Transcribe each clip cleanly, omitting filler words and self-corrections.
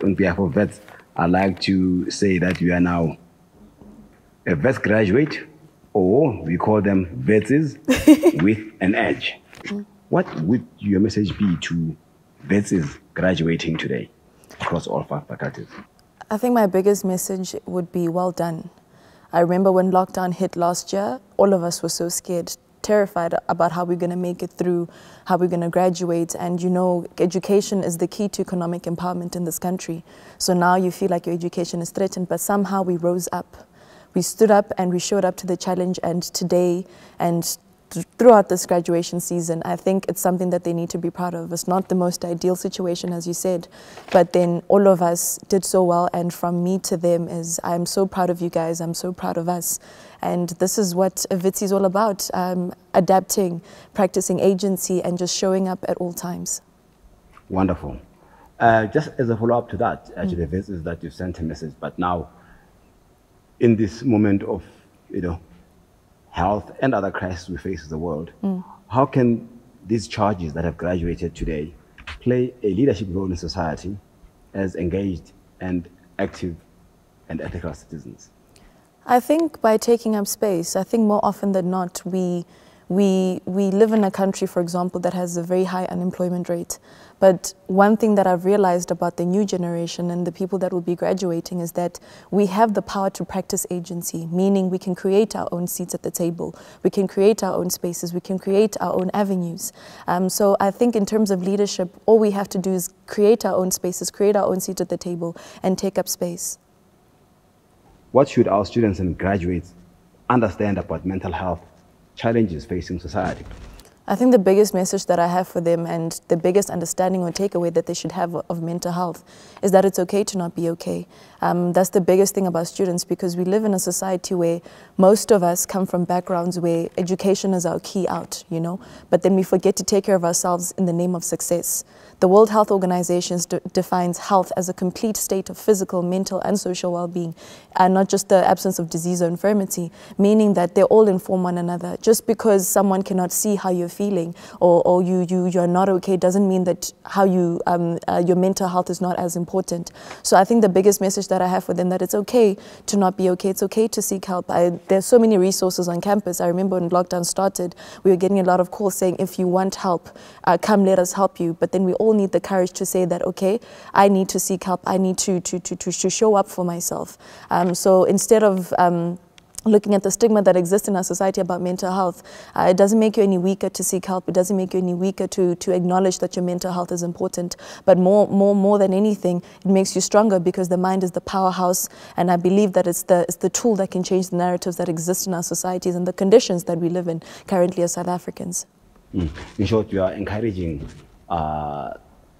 On behalf of vets, I'd like to say that we are now a vets graduate, or we call them Witses with an edge. What would your message be to Witses graduating today across all 5 faculties? I think my biggest message would be well done. I remember when lockdown hit last year, all of us were so scared, terrified about how we're going to make it through, how we're going to graduate. And you know, education is the key to economic empowerment in this country. So now you feel like your education is threatened, but somehow we rose up. We stood up and we showed up to the challenge, and today and throughout this graduation season, I think it's something that they need to be proud of. It's not the most ideal situation, as you said, but then all of us did so well, and from me to them is, I'm so proud of you guys, I'm so proud of us. And this is what Witsie is all about, adapting, practicing agency, and just showing up at all times. Wonderful. Just as a follow-up to that, actually, this is that you sent a message, but now, in this moment of, health and other crises we face in the world, how can these charges that have graduated today play a leadership role in society as engaged and active and ethical citizens? I think by taking up space. I think more often than not, we live in a country, for example, that has a very high unemployment rate. But one thing that I've realized about the new generation and the people that will be graduating is that we have the power to practice agency, meaning we can create our own seats at the table, we can create our own spaces, we can create our own avenues. So I think in terms of leadership, all we have to do is create our own spaces, create our own seats at the table, and take up space. What should our students and graduates understand about mental health challenges facing society? I think the biggest message that I have for them, and the biggest understanding or takeaway that they should have of mental health, is that it's okay to not be okay. That's the biggest thing about students, because we live in a society where most of us come from backgrounds where education is our key out, but then we forget to take care of ourselves in the name of success. The World Health Organization defines health as a complete state of physical, mental, and social well-being, and not just the absence of disease or infirmity, meaning that they all inform one another. Just because someone cannot see how you're feeling or you're not okay doesn't mean that how your mental health is not as important. So I think the biggest message that I have for them, that it's okay to not be okay. It's okay to seek help. There's so many resources on campus. I remember when lockdown started, we were getting a lot of calls saying, if you want help, come let us help you. But then we all need the courage to say that, okay, I need to seek help. I need to show up for myself. So instead of looking at the stigma that exists in our society about mental health, it doesn't make you any weaker to seek help. It doesn't make you any weaker to acknowledge that your mental health is important. But more than anything, it makes you stronger, because the mind is the powerhouse, and I believe that it's the tool that can change the narratives that exist in our societies and the conditions that we live in currently as South Africans. In short, you are encouraging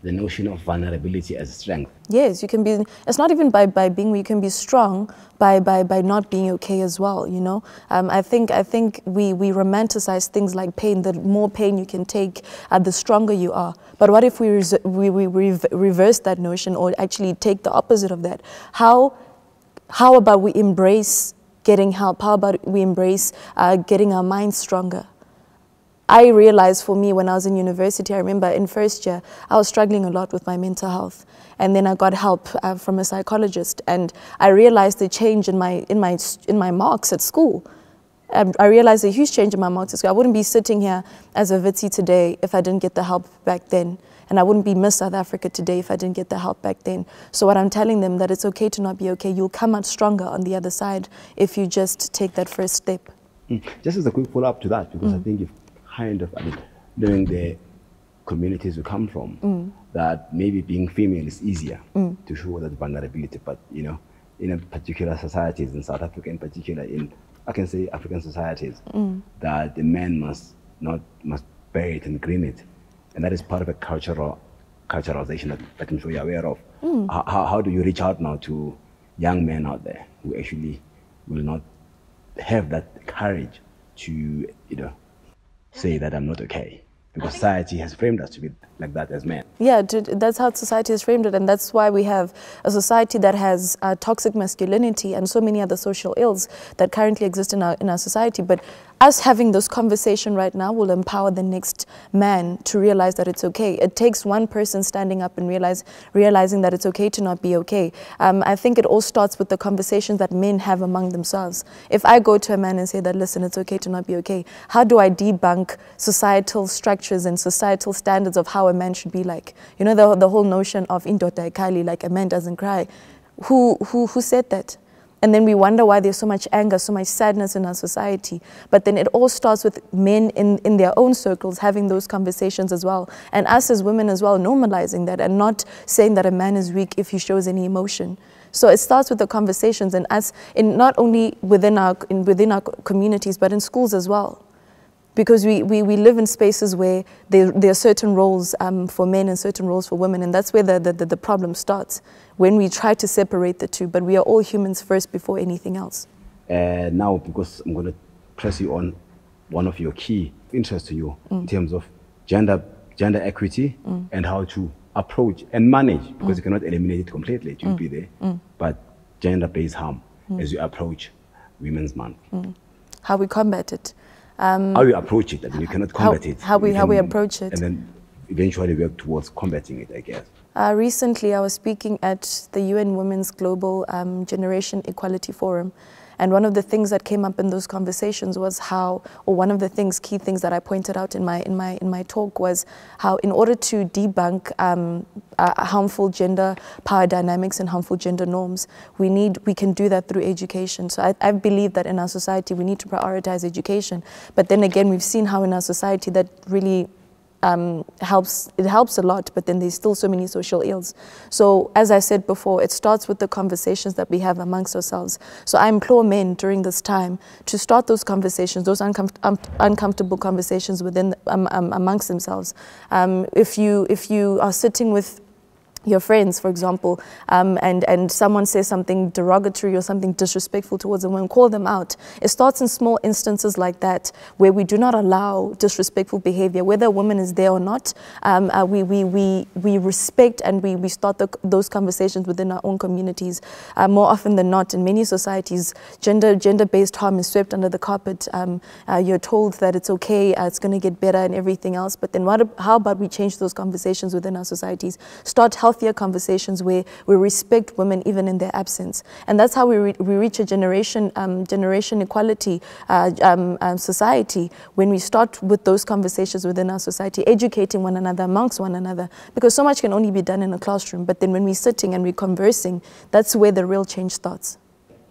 the notion of vulnerability as strength. Yes, you can be. It's not even by being. You can be strong by not being okay as well. I think we romanticize things like pain. The more pain you can take, the stronger you are. But what if we reverse that notion, or actually take the opposite of that? How about we embrace getting help? How about we embrace getting our minds stronger? I realized for me when I was in university, I remember in first year, I was struggling a lot with my mental health. And then I got help from a psychologist, and I realized the change in my marks at school. I realized a huge change in my marks at school. I wouldn't be sitting here as a Witsie today if I didn't get the help back then. And I wouldn't be Miss South Africa today if I didn't get the help back then. So what I'm telling them, that it's okay to not be okay. You'll come out stronger on the other side if you just take that first step. Just as a quick follow-up to that, because I think if knowing the communities we come from, that maybe being female is easier to show that vulnerability. But in a particular societies, in South Africa in particular, in I can say African societies, that the man must bear it and grin it, and that is part of a culturalization that I'm sure you're aware of. How do you reach out now to young men out there who actually will not have that courage to say that I'm not okay, because society has framed us to be like that as men? Yeah, that's how society has framed it, and that's why we have a society that has toxic masculinity and so many other social ills that currently exist in our society. But us having this conversation right now will empower the next man to realize that it's okay. It takes one person standing up and realizing that it's okay to not be okay. I think it all starts with the conversations that men have among themselves. If I go to a man and say that, listen, it's okay to not be okay, how do I debunk societal structures and societal standards of how a man should be like? You know, the whole notion of indoda ekali, like a man doesn't cry. Who said that? And then we wonder why there's so much anger, so much sadness in our society. But then it all starts with men in their own circles having those conversations as well. And us as women as well, normalizing that and not saying that a man is weak if he shows any emotion. So it starts with the conversations, and us, not only within our communities, but in schools as well. Because we live in spaces where there are certain roles for men and certain roles for women, and that's where the problem starts, when we try to separate the two. But we are all humans first before anything else. Now, because I'm going to press you on one of your key interests to you in terms of gender equity and how to approach and manage, because you cannot eliminate it completely, it will be there, but gender-based harm as you approach Women's Month. How we combat it. How you approach it. I mean, you cannot combat it. How we approach it. And then eventually work towards combating it, I guess. Recently, I was speaking at the UN Women's Global Generation Equality Forum. And one of the things that came up in those conversations was how, or one of the key things that I pointed out in my talk was how, in order to debunk harmful gender power dynamics and harmful gender norms, we can do that through education. So I believe that in our society we need to prioritize education. But then again, we've seen how in our society that really helps a lot, but then there's still so many social ills. So as I said before, it starts with the conversations that we have amongst ourselves. So I implore men during this time to start those conversations, those uncomfortable conversations within amongst themselves. If you are sitting with your friends, for example, and someone says something derogatory or something disrespectful towards a woman, call them out. It starts in small instances like that, where we do not allow disrespectful behavior, whether a woman is there or not. We respect and we start those conversations within our own communities. More often than not, in many societies, gender-based harm is swept under the carpet. You're told that it's okay, it's going to get better and everything else. But then how about we change those conversations within our societies? Start healthier conversations where we respect women even in their absence. And that's how we reach a generation equality society, when we start with those conversations within our society, educating one another, amongst one another, because so much can only be done in a classroom. But then when we're sitting and we're conversing, that's where the real change starts.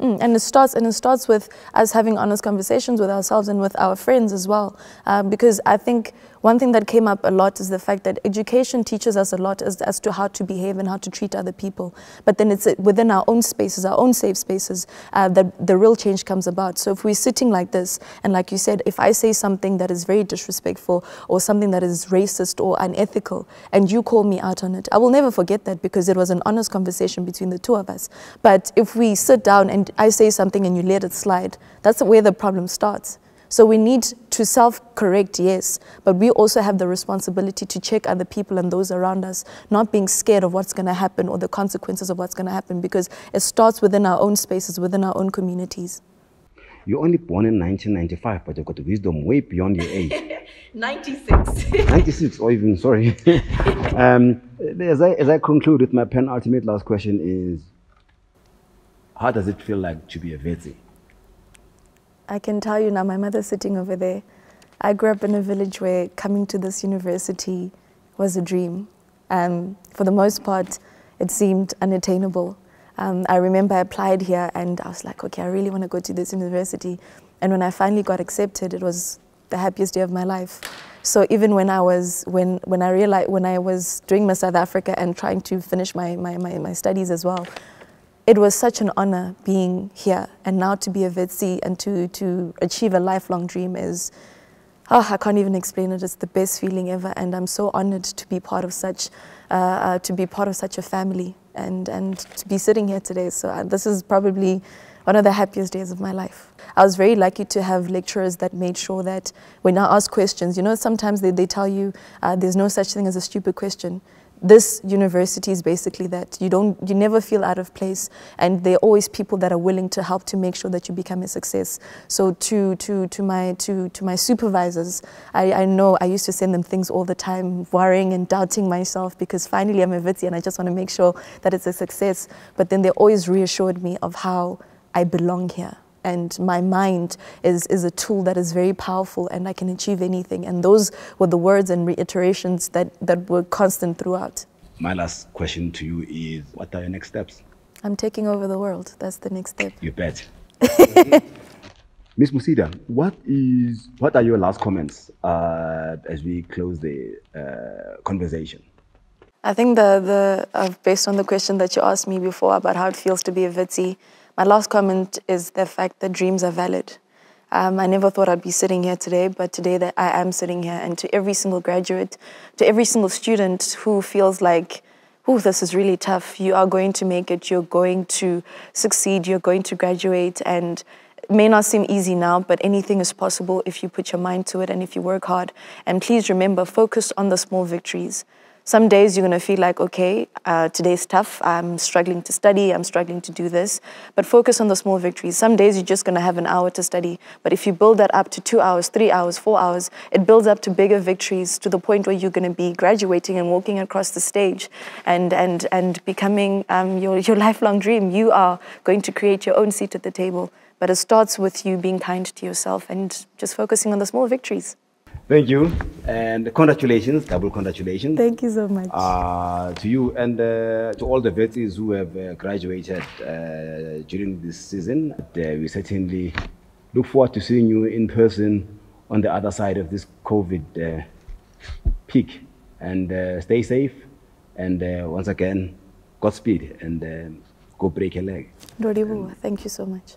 And it starts with us having honest conversations with ourselves and with our friends as well. Because I think one thing that came up a lot is the fact that education teaches us a lot as to how to behave and how to treat other people. But then it's within our own spaces, our own safe spaces, that the real change comes about. So if we're sitting like this, and like you said, if I say something that is very disrespectful or something that is racist or unethical, and you call me out on it, I will never forget that, because it was an honest conversation between the two of us. But if we sit down and I say something and you let it slide, that's where the problem starts. So we need to self-correct, yes, but we also have the responsibility to check other people and those around us, not being scared of what's going to happen or the consequences of what's going to happen, because it starts within our own spaces, within our own communities. You're only born in 1995, but you've got wisdom way beyond your age. 96. 96, or even, sorry. As I conclude with my penultimate last question is, how does it feel like to be a Witsie? I can tell you now, my mother's sitting over there. I grew up in a village where coming to this university was a dream. For the most part, it seemed unattainable. I remember I applied here and I was like, okay, I really want to go to this university. And when I finally got accepted, it was the happiest day of my life. So even when I was doing Miss South Africa and trying to finish my studies as well, it was such an honor being here, and now to be a Witsie and to achieve a lifelong dream is, I can't even explain it. It's the best feeling ever, and I'm so honored to be part of such a family and to be sitting here today. So this is probably one of the happiest days of my life. I was very lucky to have lecturers that made sure that when I ask questions, you know, sometimes they tell you there's no such thing as a stupid question. This university is basically that you never feel out of place, and there are always people that are willing to help to make sure that you become a success. So to my supervisors, I know I used to send them things all the time, worrying and doubting myself because finally I'm a Witsie and I just want to make sure that it's a success. But then they always reassured me of how I belong here. And my mind is a tool that is very powerful and I can achieve anything. And those were the words and reiterations that were constant throughout. My last question to you is, what are your next steps? I'm taking over the world. That's the next step. You bet. Ms. Musiḓa, what are your last comments as we close the conversation? I think based on the question that you asked me before about how it feels to be a Witsie, my last comment is the fact that dreams are valid. I never thought I'd be sitting here today, but today that I am sitting here. And to every single graduate, to every single student who feels like, oh, this is really tough, you are going to make it, you're going to succeed, you're going to graduate, and it may not seem easy now, but anything is possible if you put your mind to it and if you work hard. And please remember, focus on the small victories. Some days you're going to feel like, okay, today's tough, I'm struggling to study, I'm struggling to do this, but focus on the small victories. Some days you're just going to have an hour to study, but if you build that up to 2 hours, 3 hours, 4 hours, it builds up to bigger victories to the point where you're going to be graduating and walking across the stage and becoming your lifelong dream. You are going to create your own seat at the table, but it starts with you being kind to yourself and just focusing on the small victories. Thank you, and congratulations, double congratulations. Thank you so much. To you and to all the Witsies who have graduated during this season. We certainly look forward to seeing you in person on the other side of this COVID peak. And stay safe, and once again, Godspeed, and go break a leg. Doribu, thank you so much.